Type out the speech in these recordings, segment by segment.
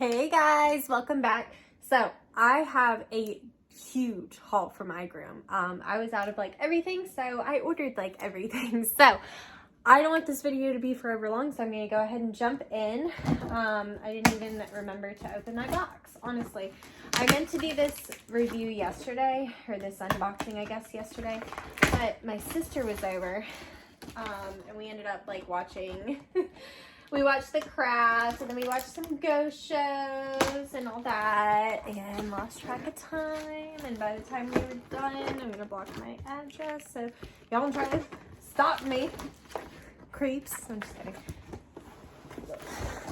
Hey guys, welcome back. So I have a huge haul from iGroom. I was out of like everything, so I ordered like everything. So I don't want this video to be forever long, so I'm gonna go ahead and jump in. I didn't even remember to open my box, honestly. I meant to do this review yesterday, or this unboxing I guess yesterday, but my sister was over and we ended up like watching we watched The Craft, and then we watched some ghost shows and all that, and lost track of time. And by the time we were done, I'm gonna block my address, so y'all don't try to stop me, creeps. I'm just kidding.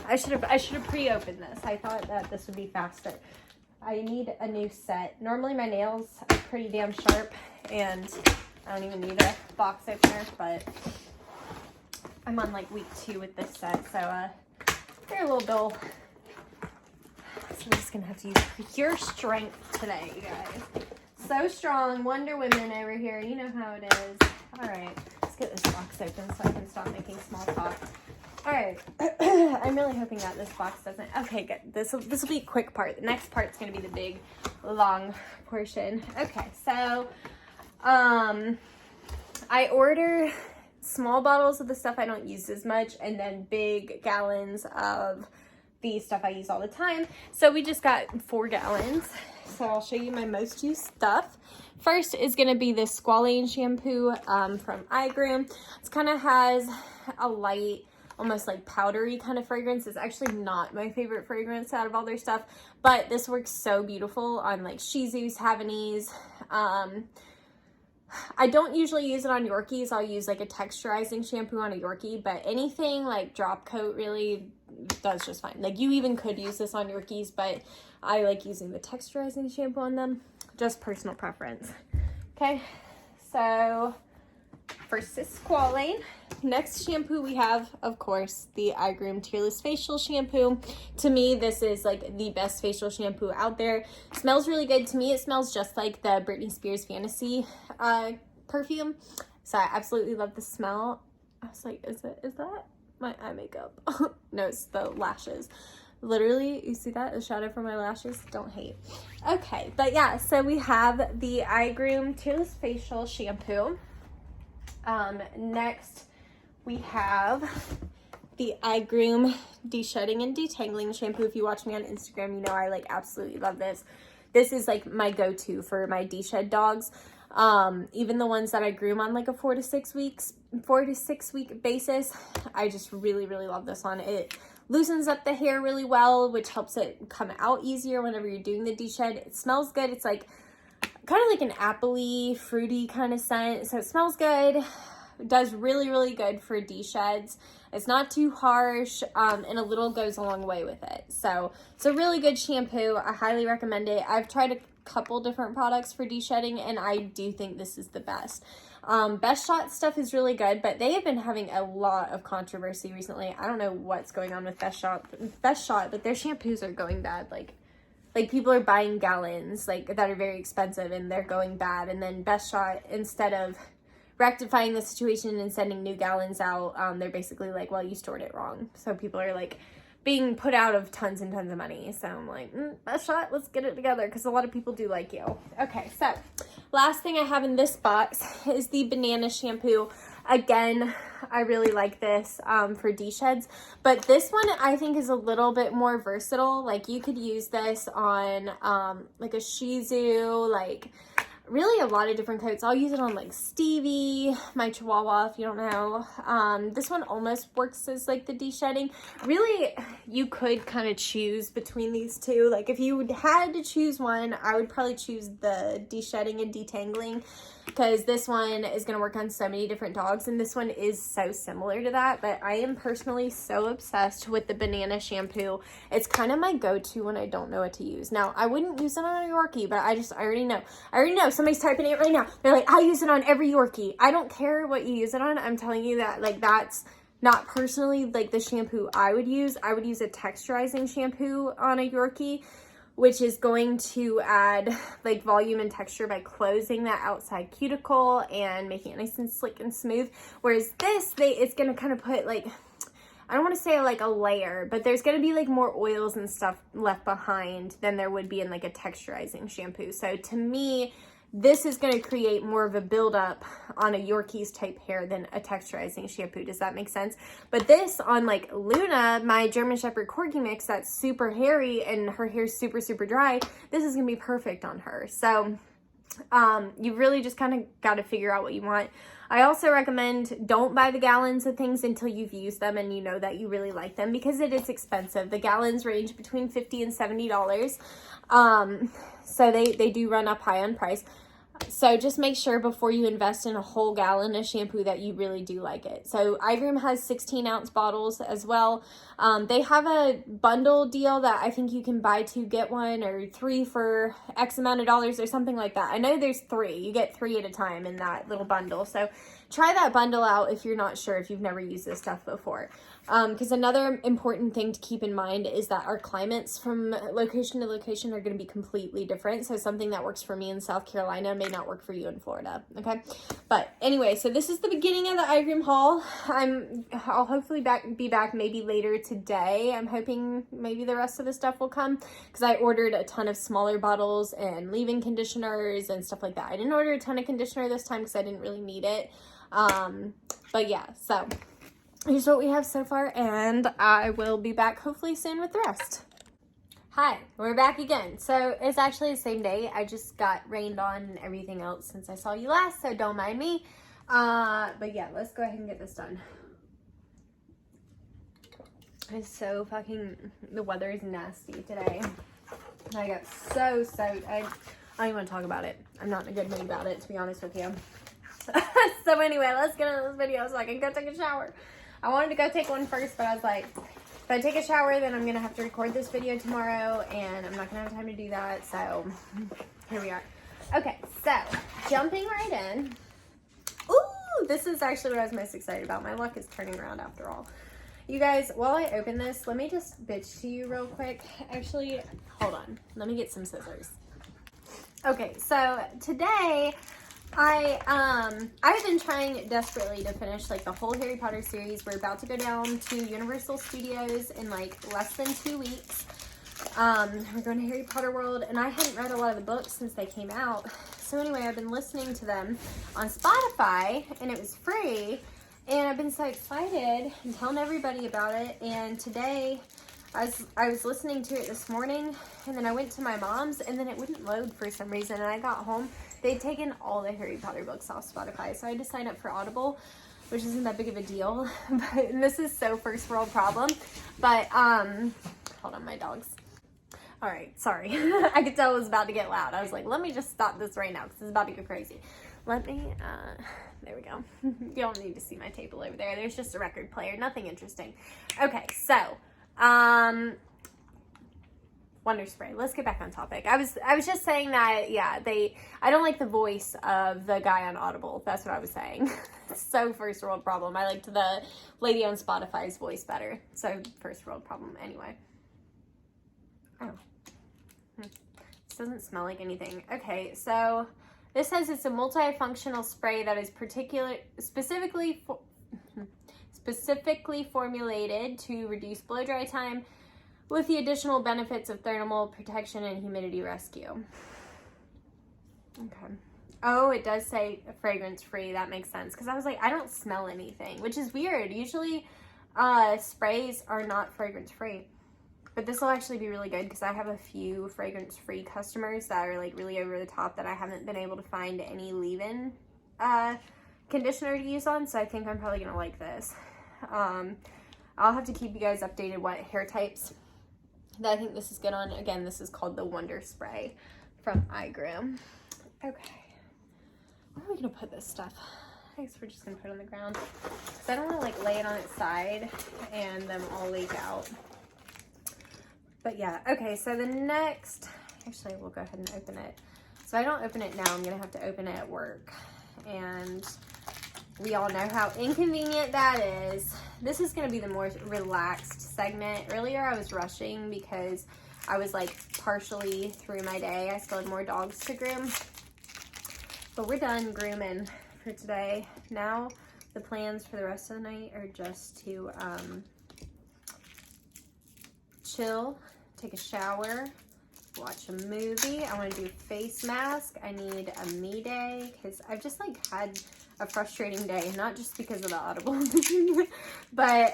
I should have pre-opened this. I thought that this would be faster. I need a new set. Normally my nails are pretty damn sharp, and I don't even need a box opener, but I'm on like week 2 with this set, so they're a little dull. So I'm just gonna have to use pure strength today, you guys. So strong, Wonder Woman over here. You know how it is. All right, let's get this box open so I can stop making small talk. All right, I'm really hoping that this box doesn't. Okay, good. This will be a quick part. The next part's gonna be the big, long portion. Okay, so I order small bottles of the stuff I don't use as much, and then big gallons of the stuff I use all the time. So we just got 4 gallons. So I'll show you my most used stuff. First is going to be this squalane shampoo from iGroom. It kind of has a light, almost like powdery kind of fragrance. It's actually not my favorite fragrance out of all their stuff, but this works so beautiful on like Shih Tzus, Havanese. I don't usually use it on Yorkies. I'll use like a texturizing shampoo on a Yorkie, but anything like drop coat really does just fine. Like you even could use this on Yorkies, but I like using the texturizing shampoo on them. Just personal preference. Okay, so first is squalane. Next shampoo we have, of course, the iGroom Tearless Facial Shampoo. To me, this is like the best facial shampoo out there. Smells really good. To me, it smells just like the Britney Spears Fantasy perfume. So I absolutely love the smell. I was like, is that my eye makeup? No, it's the lashes. Literally, you see that? A shadow from my lashes? Don't hate. Okay, but yeah, so we have the iGroom Tearless Facial Shampoo. Next, we have the iGroom De-Shedding and Detangling Shampoo. If you watch me on Instagram, you know I like absolutely love this. This is like my go-to for my de-shed dogs. Even the ones that I groom on like a 4 to 6 week basis, I just really love this one. It loosens up the hair really well, which helps it come out easier whenever you're doing the de-shed. It smells good. It's like kind of like an appley, fruity kind of scent. So it smells good. It does really good for de-sheds. It's not too harsh, and a little goes a long way with it. So it's a really good shampoo. I highly recommend it. I've tried a couple different products for de-shedding, and I do think this is the best. Best Shot stuff is really good, but they have been having a lot of controversy recently. I don't know what's going on with Best Shot, but their shampoos are going bad. Like people are buying gallons like that are very expensive, and they're going bad. And then Best Shot, instead of rectifying the situation and sending new gallons out, they're basically like, well, you stored it wrong. So people are like being put out of tons and tons of money. So I'm like, Best Shot, let's get it together, because a lot of people do like you. Okay, so last thing I have in this box is the banana shampoo. Again, I really like this for de-sheds, but this one I think is a little bit more versatile. Like you could use this on like a Shih Tzu, like really a lot of different coats. I'll use it on like Stevie, my Chihuahua, if you don't know. This one almost works as like the de-shedding. Really, you could kind of choose between these two. Like if you had to choose one, I would probably choose the de-shedding and detangling, because this one is going to work on so many different dogs, and this one is so similar to that. But I am personally so obsessed with the banana shampoo. It's kind of my go-to when I don't know what to use. Now, I wouldn't use it on a Yorkie, but I already know. Somebody's typing it right now. They're like, I use it on every Yorkie. I don't care what you use it on. I'm telling you that, like, that's not personally like the shampoo I would use. I would use a texturizing shampoo on a Yorkie, which is going to add like volume and texture by closing that outside cuticle and making it nice and slick and smooth. Whereas this, it's going to kind of put like I don't want to say like a layer, but there's going to be like more oils and stuff left behind than there would be in like a texturizing shampoo. So to me, this is going to create more of a buildup on a Yorkies type hair than a texturizing shampoo. Does that make sense? But this on like Luna, my German Shepherd Corgi mix, that's super hairy and her hair's super, super dry. This is going to be perfect on her. So you really just kind of got to figure out what you want. I also recommend don't buy the gallons of things until you've used them and you know that you really like them, because it is expensive. The gallons range between $50 and $70. So they do run up high on price. So just make sure before you invest in a whole gallon of shampoo that you really do like it. So iGroom has 16-ounce bottles as well. They have a bundle deal that I think you can buy 2 get 1, or 3 for X amount of dollars or something like that. I know there's 3. You get 3 at a time in that little bundle. So try that bundle out if you're not sure, if you've never used this stuff before. Because another important thing to keep in mind is that our climates from location to location are going to be completely different. So something that works for me in South Carolina may not work for you in Florida. Okay. But anyway, so this is the beginning of the iGroom haul. I'll hopefully be back maybe later today. I'm hoping maybe the rest of the stuff will come, because I ordered a ton of smaller bottles and leave-in conditioners and stuff like that. I didn't order a ton of conditioner this time because I didn't really need it. But yeah, so here's what we have so far, and I will be back hopefully soon with the rest. Hi, we're back again. So it's actually the same day. I just got rained on and everything else since I saw you last, so don't mind me. But yeah, let's go ahead and get this done. It's so fucking, the weather is nasty today. I got so soaked. I don't even want to talk about it. I'm not in a good mood about it, to be honest with you. So anyway, let's get into this video so I can go take a shower. I wanted to go take one first, but I was like, if I take a shower, then I'm going to have to record this video tomorrow, and I'm not going to have time to do that, so here we are. Okay, so jumping right in. Ooh, this is actually what I was most excited about. My luck is turning around after all. You guys, while I open this, let me just bitch to you real quick. Actually, hold on. Let me get some scissors. Okay, so today I've been trying desperately to finish like the whole Harry Potter series. We're about to go down to Universal Studios in like less than 2 weeks. We're going to Harry Potter World, and I hadn't read a lot of the books since they came out. So anyway, I've been listening to them on Spotify, and it was free, and I've been so excited and telling everybody about it. And today I was listening to it this morning, and then I went to my mom's, and then it wouldn't load for some reason, and I got home. They'd taken all the Harry Potter books off Spotify, so I had to sign up for Audible, which isn't that big of a deal. But this is so first world problem. But hold on, my dogs. All right, sorry. I could tell it was about to get loud. I was like, let me just stop this right now because it's about to go crazy. Let me there we go. You don't need to see my table over there. There's just a record player, nothing interesting. Okay, so Wonder Spray. Let's get back on topic. I was just saying that, yeah, I don't like the voice of the guy on Audible. That's what I was saying. So first world problem. I liked the lady on Spotify's voice better. So first world problem anyway. Oh. This doesn't smell like anything. Okay, so this says it's a multifunctional spray that is specifically formulated to reduce blow dry time, with the additional benefits of thermal protection and humidity rescue. Okay. Oh, it does say fragrance free. That makes sense. Because I was like, I don't smell anything, which is weird. Usually sprays are not fragrance free. But this will actually be really good because I have a few fragrance free customers that are like really over the top that I haven't been able to find any leave-in conditioner to use on. So I think I'm probably going to like this. I'll have to keep you guys updated what hair types that I think this is good on. Again, this is called the Wonder Spray from iGroom. Okay. Where are we going to put this stuff? I guess we're just going to put it on the ground. Because I don't want to like lay it on its side and them all leak out. But yeah, okay, so the next, actually we'll go ahead and open it. So I don't open it now, I'm going to have to open it at work. And we all know how inconvenient that is. This is going to be the more relaxed segment. Earlier I was rushing because I was like partially through my day. I still had more dogs to groom. But we're done grooming for today. Now the plans for the rest of the night are just to chill, take a shower, watch a movie. I want to do a face mask. I need a me day because I've just like had a frustrating day, not just because of the Audible, but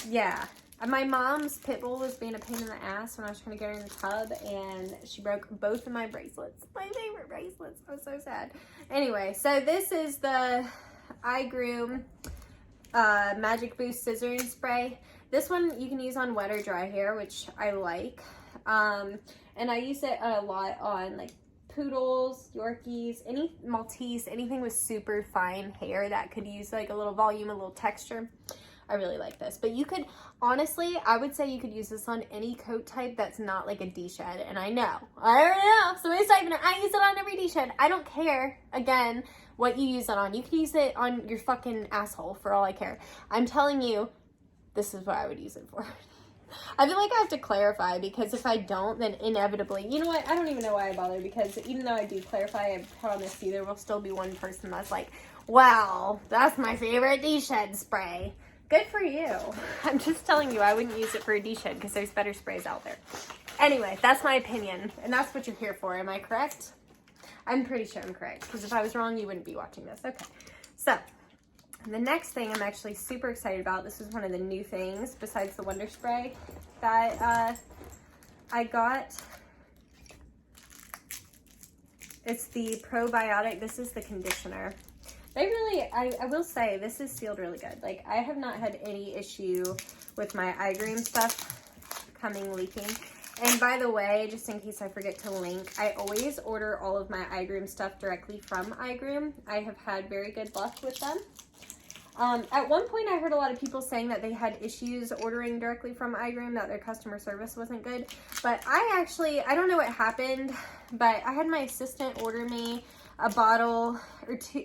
yeah. My mom's pit bull was being a pain in the ass when I was trying to get her in the tub, and she broke both of my bracelets. My favorite bracelets. I was so sad. Anyway, so this is the iGroom Magic Boost Scissoring Spray. This one you can use on wet or dry hair, which I like. And I use it a lot on like poodles, Yorkies, any Maltese, anything with super fine hair that could use like a little volume, a little texture. I really like this. But you could, honestly, I would say you could use this on any coat type that's not like a D-shed. And I already know. Somebody's typing it. I use it on every D-shed. I don't care, again, what you use it on. You can use it on your fucking asshole for all I care. I'm telling you, this is what I would use it for. I feel like I have to clarify, because if I don't, then inevitably, you know what? I don't even know why I bother, because even though I do clarify, I promise you there will still be one person that's like, wow, that's my favorite D-shed spray. Good for you. I'm just telling you, I wouldn't use it for a D-shed because there's better sprays out there. Anyway, that's my opinion, and that's what you're here for. Am I correct? I'm pretty sure I'm correct, because if I was wrong, you wouldn't be watching this. Okay, so the next thing I'm actually super excited about, this is one of the new things besides the Wonder Spray that I got. It's the probiotic. This is the conditioner. They really, I will say, this is sealed really good. Like, I have not had any issue with my iGroom stuff leaking. And by the way, just in case I forget to link, I always order all of my iGroom stuff directly from iGroom. I have had very good luck with them. At one point, I heard a lot of people saying that they had issues ordering directly from iGroom, that their customer service wasn't good. But I don't know what happened, but I had my assistant order me a bottle or two.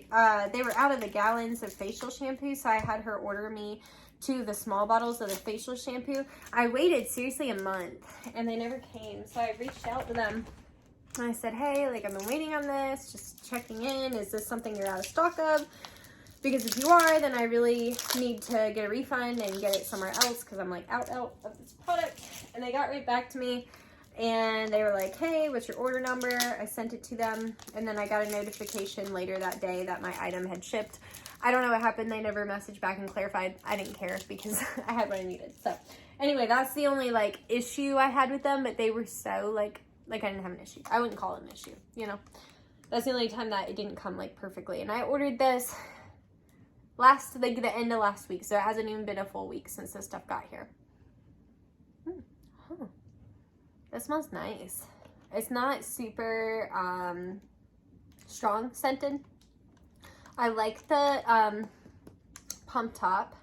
They were out of the gallons of facial shampoo, so I had her order me 2 of the small bottles of the facial shampoo. I waited seriously a month, and they never came, so I reached out to them. And I said, hey, like, I've been waiting on this, just checking in. Is this something you're out of stock of? Because if you are, then I really need to get a refund and get it somewhere else, because I'm like out of this product. And they got right back to me, and they were like, hey, what's your order number? I sent it to them, and then I got a notification later that day that my item had shipped. I don't know what happened. They never messaged back and clarified. I didn't care because I had what I needed. So anyway, that's the only like issue I had with them, but they were so like I didn't have an issue. I wouldn't call it an issue, you know. That's the only time that it didn't come like perfectly. And I ordered this the end of last week, so it hasn't even been a full week since this stuff got here. That smells nice. It's not super strong scented. I like the pump top.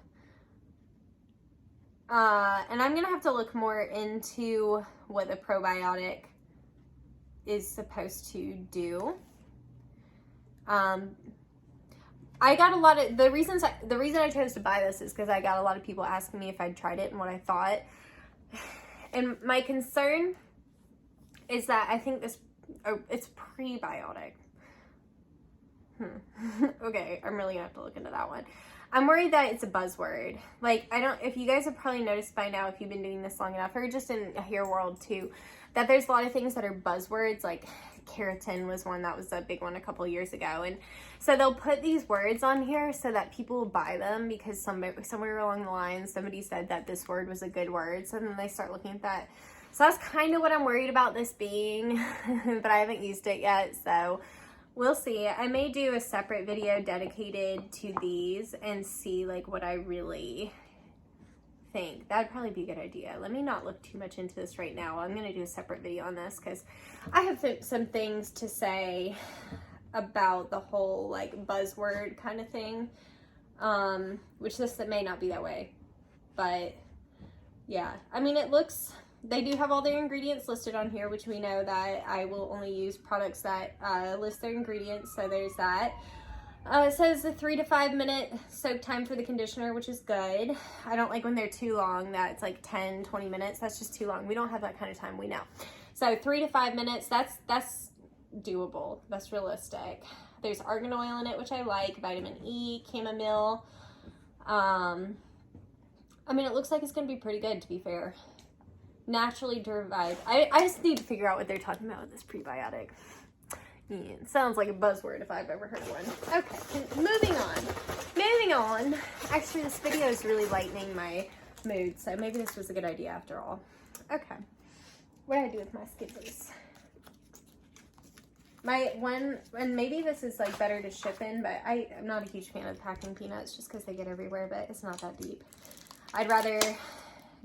And I'm gonna have to look more into what the probiotic is supposed to do. I got a lot of, the reason I chose to buy this is because I got a lot of people asking me if I'd tried it and what I thought. And my concern is that I think it's prebiotic. Okay, I'm really gonna have to look into that one. I'm worried that it's a buzzword. Like, if you guys have probably noticed by now, if you've been doing this long enough, or just in a hair world too, that there's a lot of things that are buzzwords, like keratin was one that was a big one a couple years ago. And so they'll put these words on here so that people will buy them because somewhere along the line, somebody said that this word was a good word. So then they start looking at that. So that's kind of what I'm worried about this being, but I haven't used it yet. So we'll see. I may do a separate video dedicated to these and see like what I really think. That'd probably be a good idea. Let me not look too much into this right now. I'm going to do a separate video on this because I have some things to say about the whole like buzzword kind of thing, which this may not be that way, but yeah, I mean, they do have all their ingredients listed on here, which we know that I will only use products that list their ingredients, so there's that. It says a 3 to 5 minute soak time for the conditioner, which is good. I don't like when they're too long, that it's like 10, 20 minutes. That's just too long. We don't have that kind of time, we know. So 3 to 5 minutes, that's doable. That's realistic. There's argan oil in it, which I like, vitamin E, chamomile. I mean, it looks like it's going to be pretty good, to be fair. naturally derived. I just need to figure out what they're talking about with this prebiotic. Yeah, it sounds like a buzzword if I've ever heard one. Okay, moving on. Moving on. Actually, this video is really lightening my mood, so maybe this was a good idea after all. Okay. What do I do with my Skippers? My one, and maybe this is like better to ship in, but I'm not a huge fan of packing peanuts just because they get everywhere, but it's not that deep. I'd rather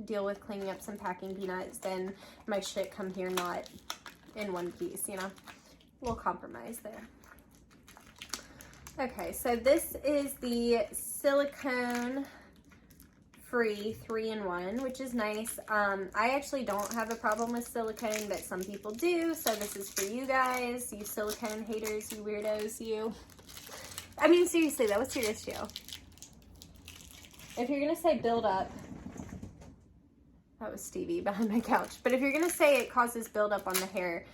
deal with cleaning up some packing peanuts than my shit come here not in one piece, you know? A little compromise there. Okay, so this is the silicone free 3-in-1, which is nice. I actually don't have a problem with silicone, but some people do, so this is for you guys, you silicone haters, you weirdos, you. I mean, seriously, that was your issue. If you're gonna say build up, that was Stevie behind my couch, but if you're gonna say it causes buildup on the hair,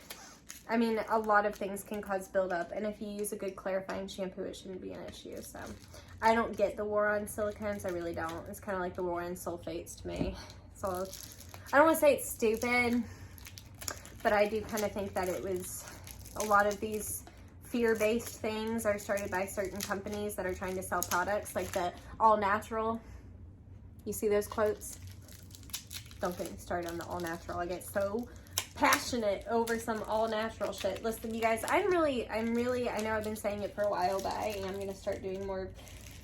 I mean, a lot of things can cause buildup, and if you use a good clarifying shampoo, it shouldn't be an issue. So I don't get the war on silicones. I really don't. It's kind of like the war on sulfates to me. So I don't want to say it's stupid, but I do kind of think that it was a lot of these fear-based things are started by certain companies that are trying to sell products like the all natural. You see those quotes? Don't get me started on the all natural. I get so passionate over some all natural shit. Listen, you guys, I'm really, I know I've been saying it for a while, but I am going to start doing more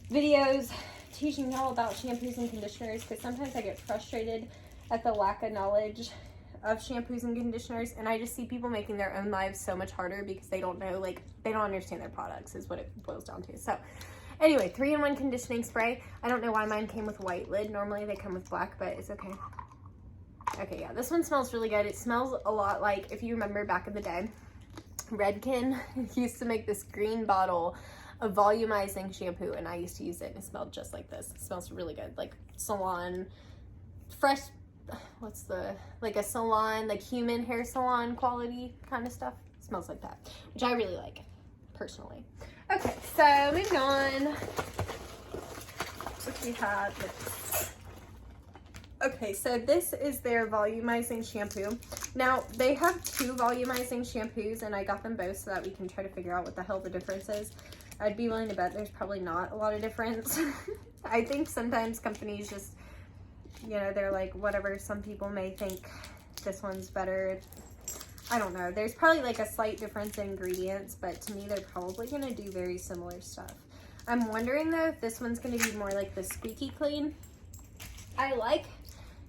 videos teaching y'all about shampoos and conditioners, because sometimes I get frustrated at the lack of knowledge of shampoos and conditioners, and I just see people making their own lives so much harder because they don't know, like, they don't understand their products is what it boils down to. So anyway, 3-in-1 conditioning spray. I don't know why mine came with a white lid. Normally they come with black, but it's okay. Okay, yeah, this one smells really good. It smells a lot like, if you remember back in the day, Redken used to make this green bottle of volumizing shampoo, and I used to use it, and it smelled just like this. It smells really good, like salon, fresh, like a salon, like human hair salon quality kind of stuff. It smells like that, which I really like, personally. Okay, so moving on. What do we have next? Okay, so this is their volumizing shampoo. Now, they have 2 volumizing shampoos, and I got them both so that we can try to figure out what the hell the difference is. I'd be willing to bet there's probably not a lot of difference. I think sometimes companies just, you know, they're like, whatever, some people may think this one's better. I don't know. There's probably like a slight difference in ingredients, but to me, they're probably going to do very similar stuff. I'm wondering, though, if this one's going to be more like the squeaky clean. I like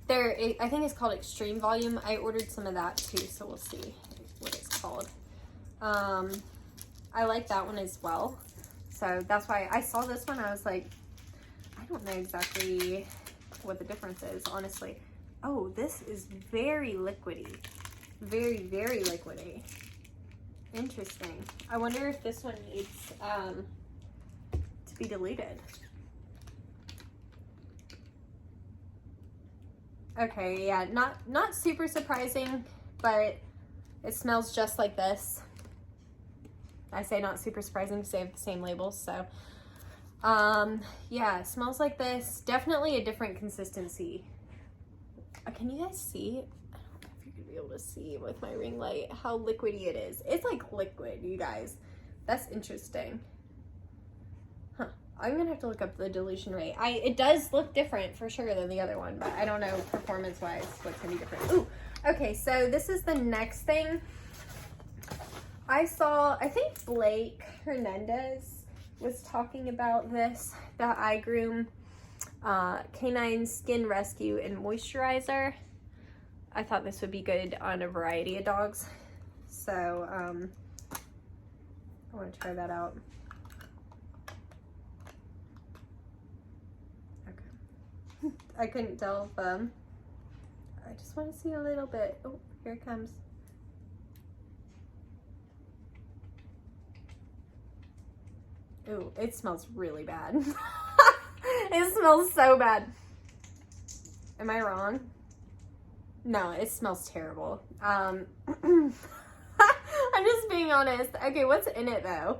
I think it's called Extreme Volume. I ordered some of that too, so we'll see what it's called. I like that one as well. So that's why I saw this one. I was like, I don't know exactly what the difference is, honestly. Oh, this is very liquidy. Very, very liquidy. Interesting. I wonder if this one needs to be diluted. Okay, yeah, not super surprising, but it smells just like this. I say not super surprising because they have the same labels, so. Yeah, it smells like this. Definitely a different consistency. Can you guys see? I don't know if you're gonna be able to see with my ring light how liquidy it is. It's like liquid, you guys. That's interesting. Huh. I'm gonna have to look up the dilution rate. It does look different for sure than the other one, but I don't know performance-wise what's gonna be different. Ooh, okay, so this is the next thing. I think Blake Hernandez was talking about this, the iGroom Canine Skin Rescue and Moisturizer. I thought this would be good on a variety of dogs, so I want to try that out. I couldn't tell if, I just want to see a little bit. Oh, here it comes. Ooh, it smells really bad. It smells so bad. Am I wrong? No, it smells terrible. I'm just being honest. Okay, what's in it though?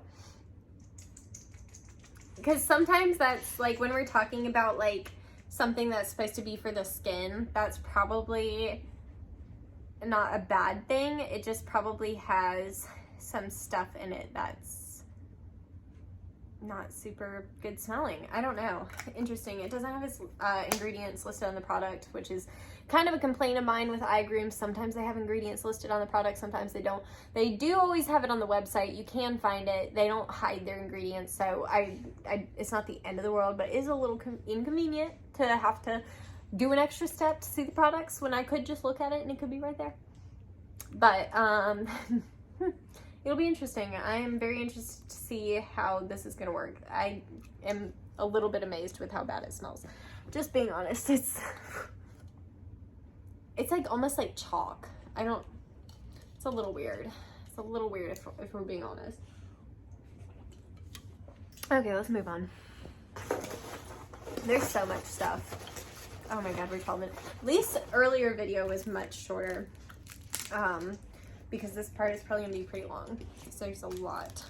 Because sometimes that's like when we're talking about like something that's supposed to be for the skin, that's probably not a bad thing. It just probably has some stuff in it that's not super good smelling. I don't know. Interesting. It doesn't have its ingredients listed on the product, which is kind of a complaint of mine with iGroom. Sometimes they have ingredients listed on the product, sometimes they don't. They do always have it on the website. You can find it. They don't hide their ingredients, so it's not the end of the world, but it is a little inconvenient to have to do an extra step to see the products when I could just look at it and it could be right there. But it'll be interesting. I am very interested to see how this is going to work. I am a little bit amazed with how bad it smells. Just being honest, it's like almost like chalk. It's a little weird. It's a little weird if we're being honest. Okay, let's move on. There's so much stuff. Oh my god, we're 12 minutes. At least earlier video was much shorter. Because this part is probably gonna be pretty long. So there's a lot.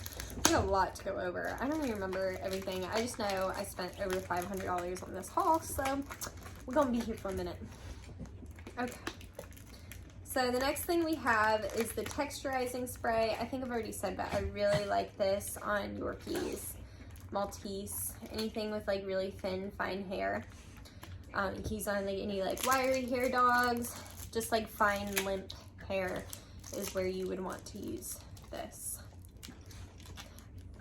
We have a lot to go over. I don't even remember everything. I just know I spent over $500 on this haul, so we're gonna be here for a minute. Okay. So the next thing we have is the texturizing spray. I think I've already said that I really like this on Yorkies, Maltese, anything with like really thin, fine hair. Keys on like any like wiry hair dogs, just like fine, limp hair is where you would want to use this.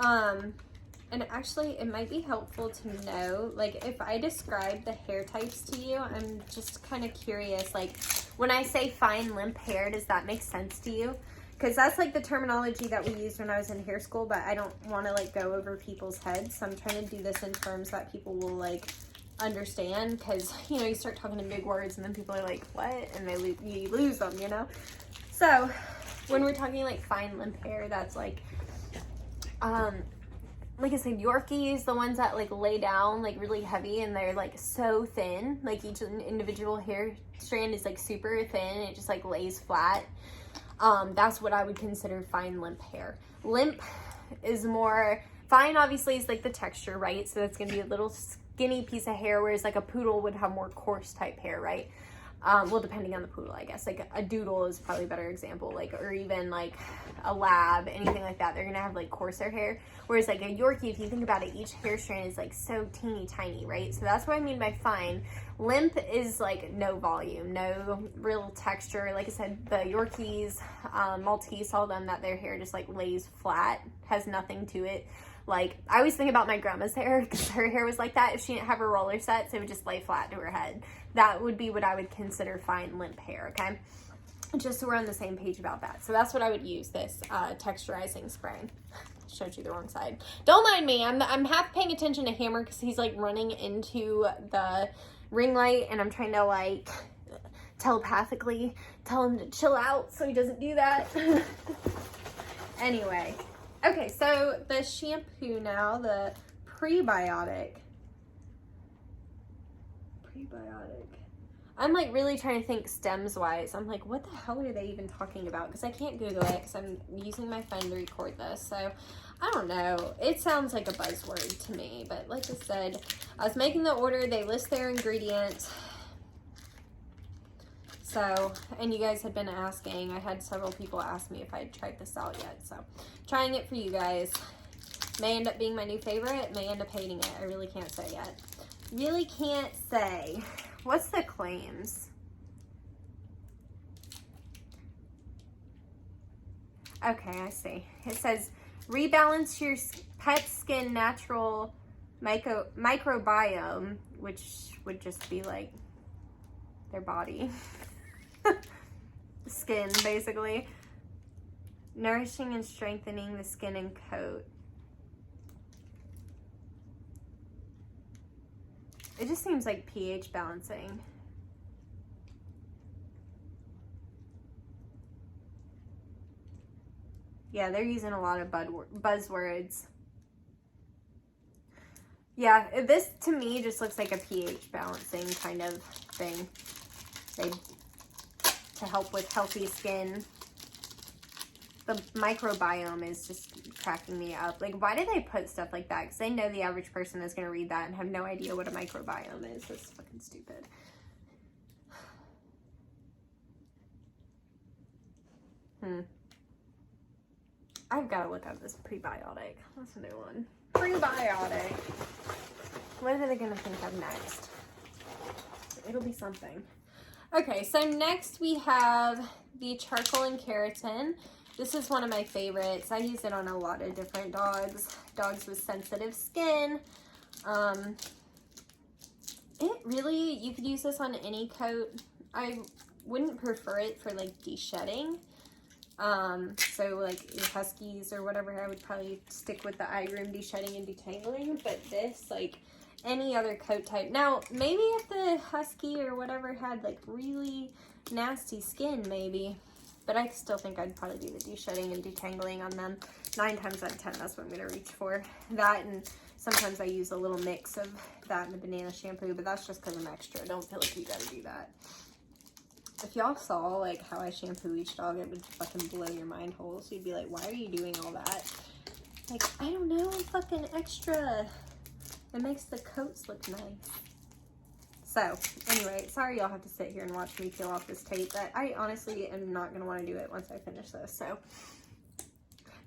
And actually it might be helpful to know, like if I describe the hair types to you, I'm just kind of curious, like when I say fine limp hair, does that make sense to you? Because that's like the terminology that we used when I was in hair school, but I don't want to like go over people's heads, so I'm trying to do this in terms that people will like understand, because you know, you start talking in big words and then people are like, what? And you lose them, you know? So when we're talking like fine limp hair, that's like I said, Yorkies, the ones that like lay down like really heavy and they're like so thin, like each individual hair strand is like super thin and it just like lays flat. That's what I would consider fine limp hair. Limp is more, fine obviously is like the texture, right? So that's gonna be a little skinny piece of hair, whereas like a poodle would have more coarse type hair, right? Well, depending on the poodle, I guess. Like a doodle is probably a better example, like, or even like a lab, anything like that. They're gonna have like coarser hair. Whereas like a Yorkie, if you think about it, each hair strand is like so teeny tiny, right? So that's what I mean by fine. Limp is like no volume, no real texture. Like I said, the Yorkies, Maltese, all of them, that their hair just like lays flat, has nothing to it. Like, I always think about my grandma's hair, because her hair was like that. If she didn't have her roller sets, it would just lay flat to her head. That would be what I would consider fine limp hair, okay? Just so we're on the same page about that. So that's what I would use, this texturizing spray. Showed you the wrong side. Don't mind me. I'm half paying attention to Hammer because he's like running into the ring light, and I'm trying to like telepathically tell him to chill out so he doesn't do that. Anyway. Okay, so the shampoo now, the prebiotic. I'm like really trying to think stems wise. I'm like, what the hell are they even talking about? Because I can't Google it because I'm using my phone to record this. So I don't know. It sounds like a buzzword to me. But like I said, I was making the order. They list their ingredients. So, and you guys had been asking, I had several people ask me if I had tried this out yet. So, trying it for you guys. May end up being my new favorite, may end up hating it. I really can't say yet. Really can't say. What's the claims? Okay, I see. It says, rebalance your pet skin natural microbiome, which would just be like their body. Skin, basically. Nourishing and strengthening the skin and coat. It just seems like pH balancing. Yeah, they're using a lot of buzzwords. Yeah, this to me just looks like a pH balancing kind of thing. To help with healthy skin. The microbiome is just cracking me up. Like, why do they put stuff like that? Because they know the average person is going to read that and have no idea what a microbiome is. That's fucking stupid. I've got to look up this prebiotic. That's a new one. Prebiotic. What are they going to think of next? It'll be something. Okay, so next we have the charcoal and keratin. This is one of my favorites. I use it on a lot of different dogs. Dogs with sensitive skin. It really, you could use this on any coat. I wouldn't prefer it for like de-shedding. So like your huskies or whatever, I would probably stick with the iGroom de-shedding and detangling. But this, like any other coat type. Now, maybe if the husky or whatever had like really nasty skin, maybe. But I still think I'd probably do the de-shedding and detangling on them. 9 times out of 10, that's what I'm going to reach for. That, and sometimes I use a little mix of that and the banana shampoo, but that's just because I'm extra. I don't feel like you got to do that. If y'all saw like how I shampoo each dog, it would fucking blow your mind holes. You'd be like, why are you doing all that? Like, I don't know, I'm fucking extra. It makes the coats look nice. So, anyway, sorry y'all have to sit here and watch me peel off this tape, but I honestly am not going to want to do it once I finish this, so.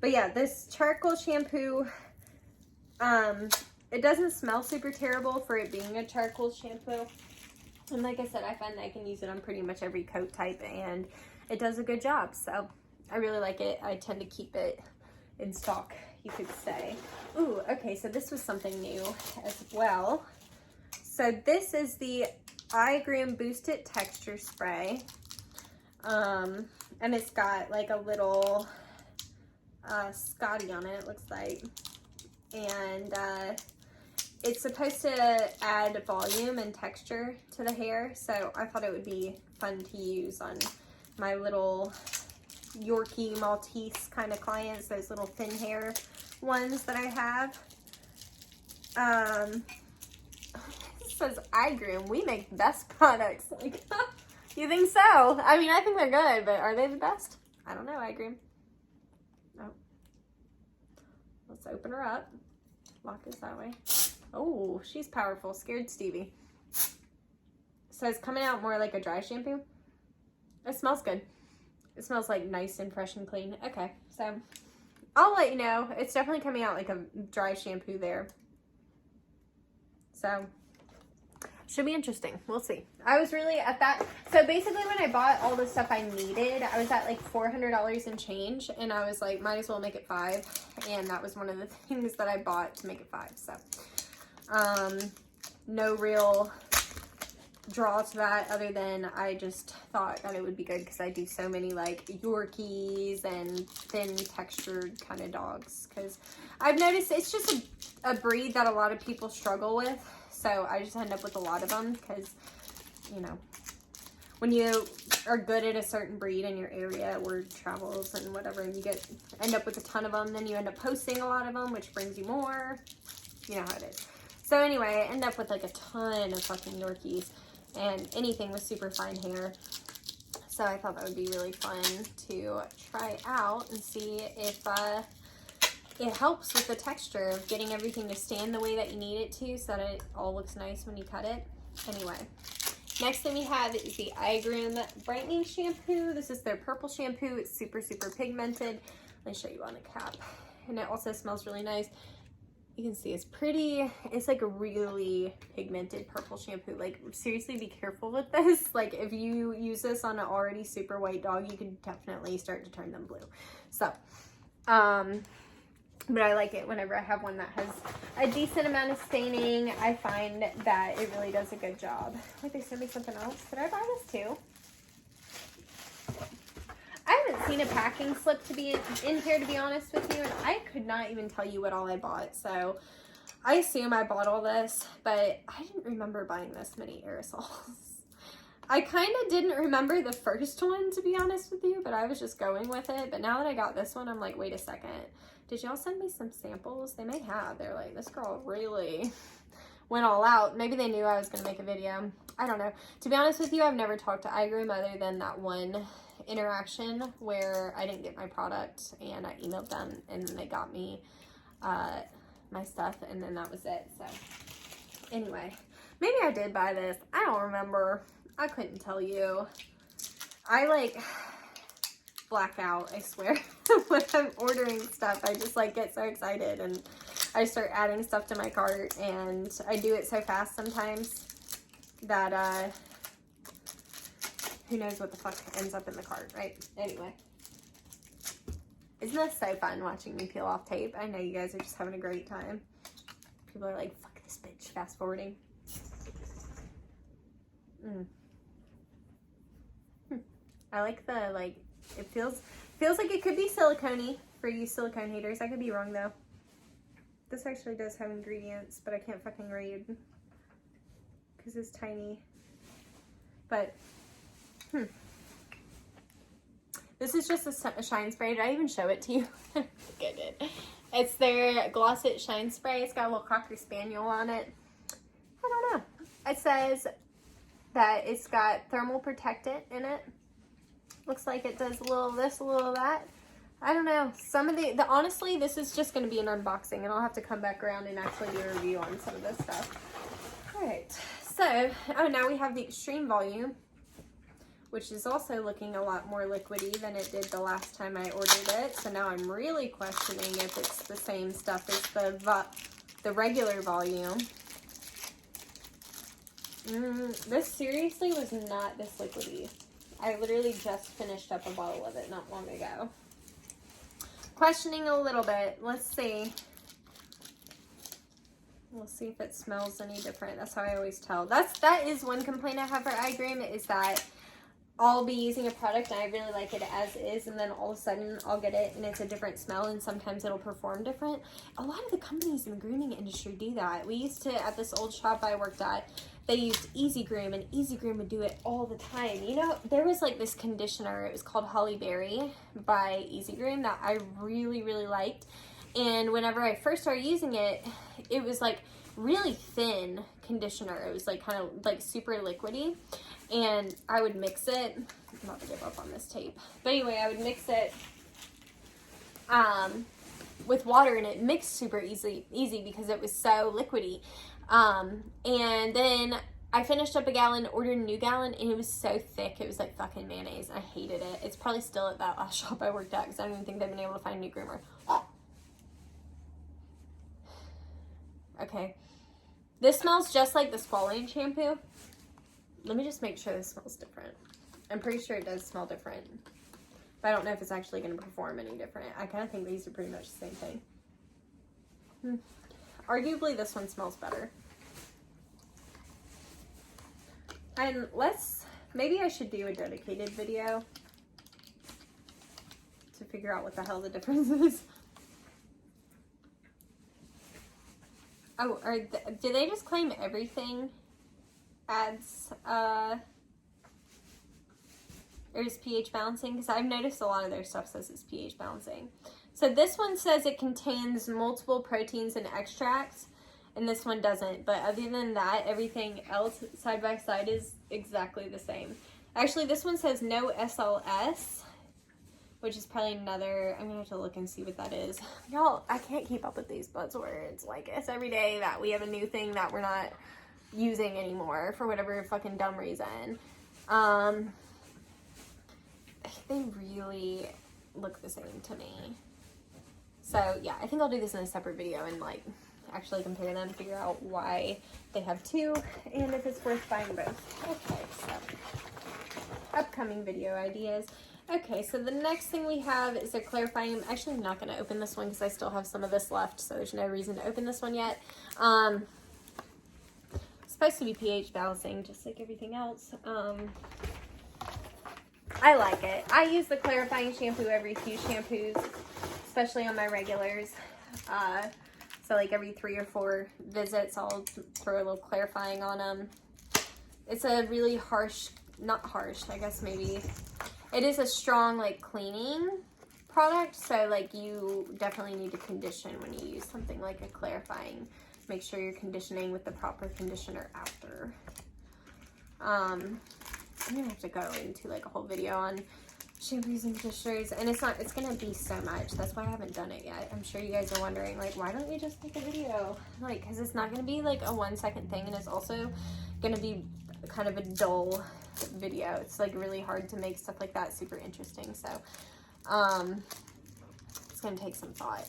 But yeah, this charcoal shampoo, it doesn't smell super terrible for it being a charcoal shampoo. And like I said, I find that I can use it on pretty much every coat type, and it does a good job, so I really like it. I tend to keep it in stock, you could say. Ooh, okay, so this was something new as well. So this is the iGroom Boost It Texture Spray. And it's got like a little Scotty on it, looks like. And it's supposed to add volume and texture to the hair. So I thought it would be fun to use on my little Yorkie Maltese kind of clients, those little thin hair ones that I have. Says iGroom, we make the best products. Like, you think so? I mean, I think they're good, but are they the best? I don't know, iGroom. Oh. Let's open her up. Lock this that way. Oh, she's powerful. Scared Stevie. So it's coming out more like a dry shampoo. It smells good. It smells like nice and fresh and clean. Okay, so I'll let you know. It's definitely coming out like a dry shampoo there. So should be interesting. We'll see. I was really at that. So basically when I bought all the stuff I needed, I was at like $400 and change. And I was like, might as well make it 5. And that was one of the things that I bought to make it 5. So, no real draw to that other than I just thought that it would be good because I do so many like Yorkies and thin textured kind of dogs. Because I've noticed it's just a breed that a lot of people struggle with. So I just end up with a lot of them because, you know, when you are good at a certain breed in your area, word travels and whatever, and you end up with a ton of them, then you end up posting a lot of them, which brings you more. You know how it is. So anyway, I end up with like a ton of fucking Yorkies and anything with super fine hair. So I thought that would be really fun to try out and see if it helps with the texture of getting everything to stand the way that you need it to so that it all looks nice when you cut it. Anyway, next thing we have is the iGroom Brightening Shampoo. This is their purple shampoo. It's super, super pigmented. Let me show you on the cap. And it also smells really nice. You can see it's pretty. It's like a really pigmented purple shampoo. Like, seriously, be careful with this. Like, if you use this on an already super white dog, you could definitely start to turn them blue. So, but I like it whenever I have one that has a decent amount of staining. I find that it really does a good job. Like, they sent me something else. Did I buy this too? I haven't seen a packing slip to be in here, to be honest with you, and I could not even tell you what all I bought. So I assume I bought all this, but I didn't remember buying this many aerosols. I kind of didn't remember the first one, to be honest with you, but I was just going with it. But now that I got this one, I'm like, wait a second. Did y'all send me some samples? They may have. They're like, this girl really went all out. Maybe they knew I was going to make a video. I don't know. To be honest with you, I've never talked to iGroom other than that one interaction where I didn't get my product and I emailed them and they got me my stuff, and then that was it. So anyway, maybe I did buy this. I don't remember. I couldn't tell you. black out, I swear. When I'm ordering stuff, I just like get so excited and I start adding stuff to my cart, and I do it so fast sometimes that who knows what the fuck ends up in the cart, right? Anyway. Isn't this so fun watching me peel off tape? I know you guys are just having a great time. People are like, fuck this bitch, fast forwarding. I like the, like, it feels like it could be silicone-y for you silicone haters. I could be wrong though. This actually does have ingredients, but I can't fucking read because it's tiny. But, this is just a shine spray. Did I even show it to you? I did. It's their Gloss It Shine Spray. It's got a little Cocker Spaniel on it. I don't know. It says that it's got thermal protectant in it. Looks like it does a little of this, a little of that. I don't know. Some of the honestly, this is just going to be an unboxing, and I'll have to come back around and actually do a review on some of this stuff. All right. So, oh, now we have the Extreme Volume, which is also looking a lot more liquidy than it did the last time I ordered it. So now I'm really questioning if it's the same stuff as the regular volume. This seriously was not this liquidy. I literally just finished up a bottle of it not long ago. Questioning a little bit. Let's see. We'll see if it smells any different. That's how I always tell. That is one complaint I have for iGroom, is that I'll be using a product and I really like it as is, and then all of a sudden I'll get it and it's a different smell, and sometimes it'll perform different. A lot of the companies in the grooming industry do that. We used to, at this old shop I worked at, they used iGroom, and iGroom would do it all the time. You know, there was like this conditioner, it was called Holly Berry by iGroom, that I really, really liked. And whenever I first started using it, it was like really thin conditioner. It was like kind of like super liquidy. And I would mix it, not to give up on this tape, but anyway, I would mix it with water, and it mixed super easy because it was so liquidy. And then I finished up a gallon, ordered a new gallon, and it was so thick, it was like fucking mayonnaise. I hated it. It's probably still at that last shop I worked at because I don't even think they've been able to find a new groomer. Okay. This smells just like the squalane shampoo. Let me just make sure this smells different. I'm pretty sure it does smell different, but I don't know if it's actually going to perform any different. I kind of think these are pretty much the same thing. Arguably, this one smells better. And maybe I should do a dedicated video to figure out what the hell the difference is. Oh, do they just claim everything adds, or is pH balancing? Because I've noticed a lot of their stuff says it's pH balancing. So this one says it contains multiple proteins and extracts, and this one doesn't. But other than that, everything else side by side is exactly the same. Actually, this one says no SLS, which is probably another, I'm going to have to look and see what that is. Y'all, I can't keep up with these buzzwords. Like, it's every day that we have a new thing that we're not using anymore for whatever fucking dumb reason. They really look the same to me. So, yeah, I think I'll do this in a separate video and, like, actually compare them, figure out why they have two, and if it's worth buying both. Okay, so, upcoming video ideas. Okay, so the next thing we have is a clarifying. I'm actually not going to open this one because I still have some of this left, so there's no reason to open this one yet. It's supposed to be pH balancing, just like everything else. I like it. I use the clarifying shampoo every few shampoos, especially on my regulars. So like every 3 or 4 visits, I'll throw a little clarifying on them. It's a really harsh, not harsh, I guess maybe. It is a strong, like, cleaning product, so, like, you definitely need to condition when you use something like a clarifying. Make sure you're conditioning with the proper conditioner after. I'm gonna have to go into, like, a whole video on shampoos and conditioners, and it's gonna be so much. That's why I haven't done it yet. I'm sure you guys are wondering, like, why don't you just make a video? Like, because it's not gonna be, like, a 1-second thing, and it's also gonna be kind of a dull video. It's like really hard to make stuff like that super interesting. So It's gonna take some thought.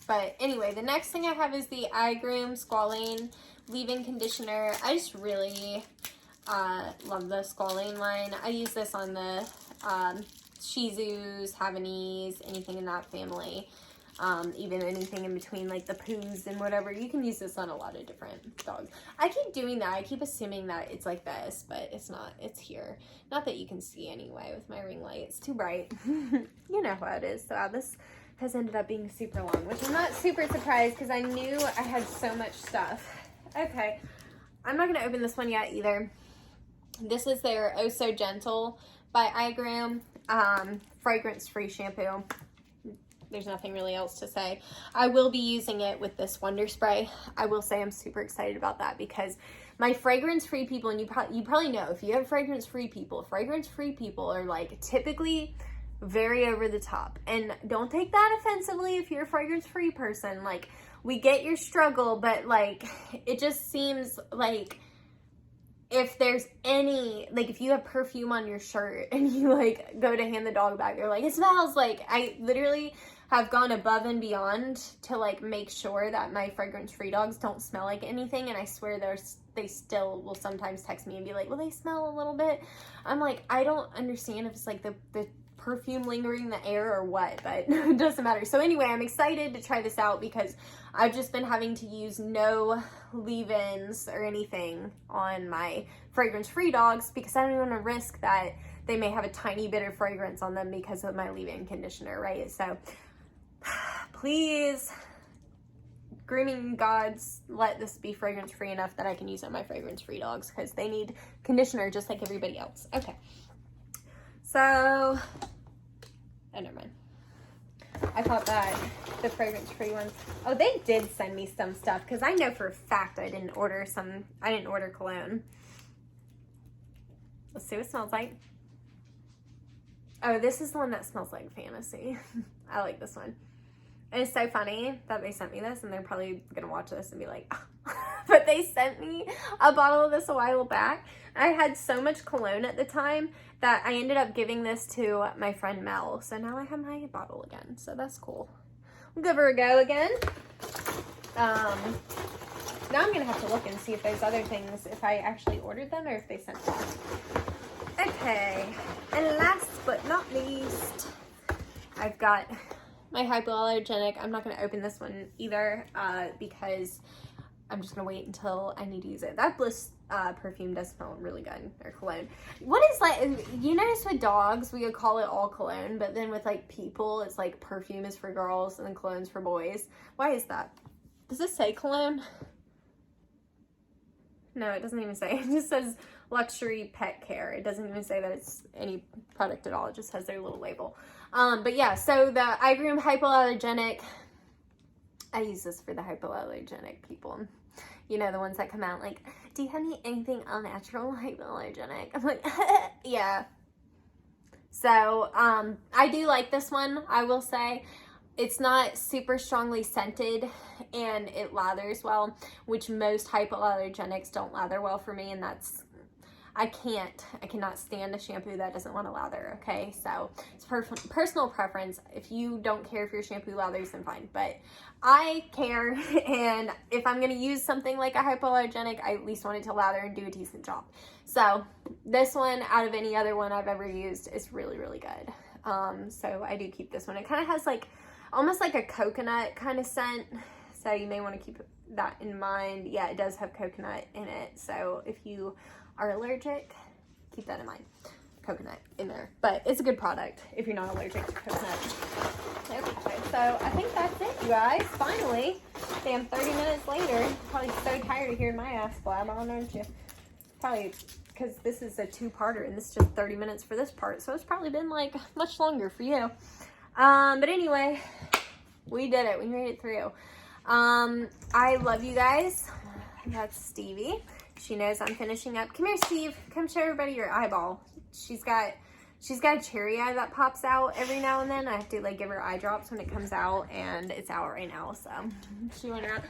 But anyway, the next thing I have is the iGroom Squalane leave-in conditioner. I just really love the Squalane line. I use this on the Shih Tzus, Havanese, anything in that family. Even anything in between, like the poos and whatever. You can use this on a lot of different dogs. I keep doing that. I keep assuming that it's like this, but it's not. It's here. Not that you can see anyway with my ring light. It's too bright. You know how it is. So this has ended up being super long, which I'm not super surprised because I knew I had so much stuff. Okay. I'm not going to open this one yet either. This is their Oh So Gentle by iGroom fragrance-free shampoo. There's nothing really else to say. I will be using it with this Wonder Spray. I will say I'm super excited about that because my fragrance-free people, and you probably know, if you have fragrance-free people are like typically very over the top. And don't take that offensively if you're a fragrance-free person. Like, we get your struggle, but like, it just seems like if there's any, like if you have perfume on your shirt and you like go to hand the dog back, you're like, it smells like, I literally have gone above and beyond to like make sure that my fragrance-free dogs don't smell like anything. And I swear they still will sometimes text me and be like, well, they smell a little bit. I'm like, I don't understand if it's like the perfume lingering in the air or what, but it doesn't matter. So anyway, I'm excited to try this out because I've just been having to use no leave-ins or anything on my fragrance-free dogs because I don't want to risk that they may have a tiny bit of fragrance on them because of my leave-in conditioner, right? So please, grooming gods, let this be fragrance-free enough that I can use it on my fragrance-free dogs because they need conditioner just like everybody else. Okay. So, oh, never mind. I thought that the fragrance-free ones, oh, they did send me some stuff because I know for a fact I didn't order cologne. Let's see what it smells like. Oh, this is the one that smells like fantasy. I like this one. And it's so funny that they sent me this, and they're probably gonna watch this and be like, oh. But they sent me a bottle of this a while back. I had so much cologne at the time that I ended up giving this to my friend Mel. So now I have my bottle again. So that's cool. We'll give her a go again. Now I'm gonna have to look and see if there's other things, if I actually ordered them or if they sent them. Okay, and last but not least, I've got my hypoallergenic. I'm not going to open this one either because I'm just going to wait until I need to use it. That Bliss perfume does smell really good, or cologne. What is like, you notice with dogs, we would call it all cologne, but then with like people, it's like perfume is for girls and then cologne's for boys. Why is that? Does this say cologne? No, it doesn't even say. It just says luxury pet care. It doesn't even say that it's any product at all. It just has their little label. But yeah, so the iGroom hypoallergenic, I use this for the hypoallergenic people. You know, the ones that come out like, do you have anything all natural hypoallergenic? I'm like, yeah. So, I do like this one, I will say. It's not super strongly scented and it lathers well, which most hypoallergenics don't lather well for me, and that's, I cannot stand a shampoo that doesn't want to lather, okay? So it's personal preference. If you don't care if your shampoo lathers, then fine. But I care, and if I'm going to use something like a hypoallergenic, I at least want it to lather and do a decent job. So this one, out of any other one I've ever used, is really, really good. So I do keep this one. It kind of has like, almost like a coconut kind of scent. So you may want to keep that in mind. Yeah, it does have coconut in it. So if you are allergic, keep that in mind. Coconut in there. But it's a good product if you're not allergic to coconut. Okay, so I think that's it, you guys. Finally, damn, 30 minutes later. Probably so tired of hearing my ass blab on, aren't you? Probably because this is a two-parter and this is just 30 minutes for this part. So it's probably been like much longer for you. But anyway, we did it. We made it through. I love you guys. That's Stevie. She knows I'm finishing up. Come here, Steve. Come show everybody your eyeball. She's got a cherry eye that pops out every now and then. I have to like give her eye drops when it comes out, and it's out right now. So she went around.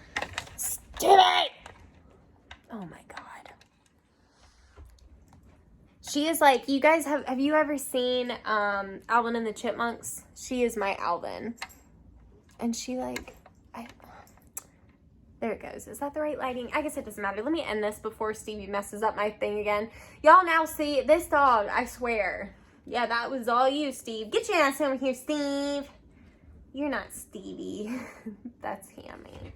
Stevie! Oh my God. she is like, you guys have you ever seen Alvin and the Chipmunks? She is my Alvin. And she like, there it goes. Is that the right lighting? I guess it doesn't matter. Let me end this before Stevie messes up my thing again. Y'all now see this dog, I swear. Yeah, that was all you, Steve. Get your ass over here, Steve. You're not Stevie. That's Hammy.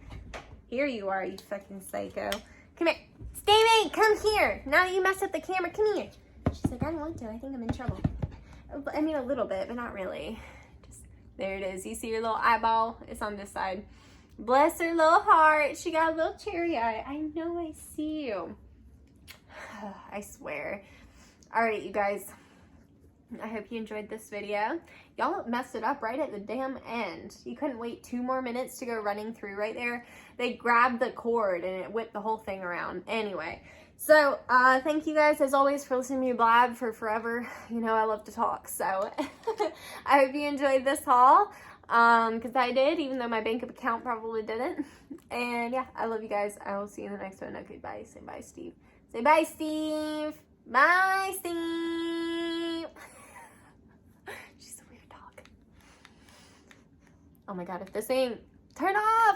Here you are, you fucking psycho. Come here. Stevie, come here. Now you messed up the camera. Come here. She's like, I don't want to. I think I'm in trouble. I mean, a little bit, but not really. Just, there it is. You see your little eyeball? It's on this side. Bless her little heart. She got a little cherry eye. I know, I see you. I swear. All right, you guys. I hope you enjoyed this video. Y'all messed it up right at the damn end. You couldn't wait 2 more minutes to go running through right there. They grabbed the cord and it whipped the whole thing around. Anyway, so thank you guys as always for listening to me blab for forever. You know I love to talk, so I hope you enjoyed this haul. Because I did, even though my bank account probably didn't. And yeah, I love you guys. I will see you in the next one. Okay, bye. Say bye, Steve. Say bye, Steve. Bye, Steve. She's a weird dog. Oh my god, if this ain't... Turn off!